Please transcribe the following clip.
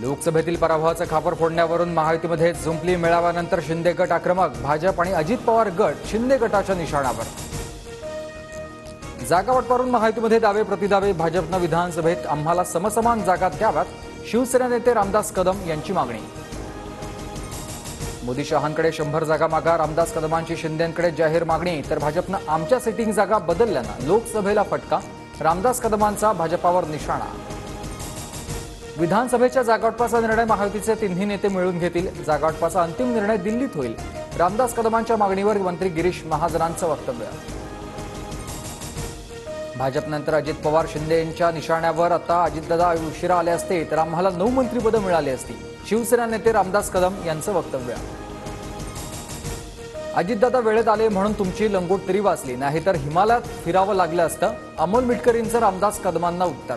लोकसभेतील पराभवाचं खापर फोडण्यावरून महायुतीमध्ये जुंपली मेळाव्यानंतर शिंदे गट आक्रमक. भाजप आणि अजित पवार गट शिंदे गटाच्या निशाणावर. जागा वाटपावरून महायुतीमध्ये दावे प्रतिदावे. भाजपनं विधानसभेत आम्हाला समसमान जागा द्याव्यात, शिवसेना नेते रामदास कदम यांची मागणी. मोदी शहांकडे 100 जागा मागा. रामदास कदमांची शिंदेंकडे जाहीर मागणी. तर भाजपनं आमच्या सिटिंग जागा बदलल्यानं लोकसभेला फटका. रामदास कदमांचा भाजपावर निशाणा. विधानसभेच्या जागावाटपाचा निर्णय महायुतीचे तिन्ही नेते मिळून घेतील. जागावाटपाचा अंतिम निर्णय दिल्लीत होईल. रामदास कदमांच्या मागणीवर मंत्री गिरीश महाजनांचं वक्तव्य. भाजपनंतर अजित पवार शिंदे यांच्या निशाण्यावर. आता अजितदादा उशिरा आले असते तर आम्हाला 9 मंत्रिपदं मिळाली असती. शिवसेना नेते रामदास कदम यांचं वक्तव्य. अजितदादा वेळेत आले म्हणून तुमची लंगोट तरी वाचली, नाहीतर हिमालयात फिरावं लागलं असतं. अमोल मिटकरींचं रामदास कदमांना उत्तर.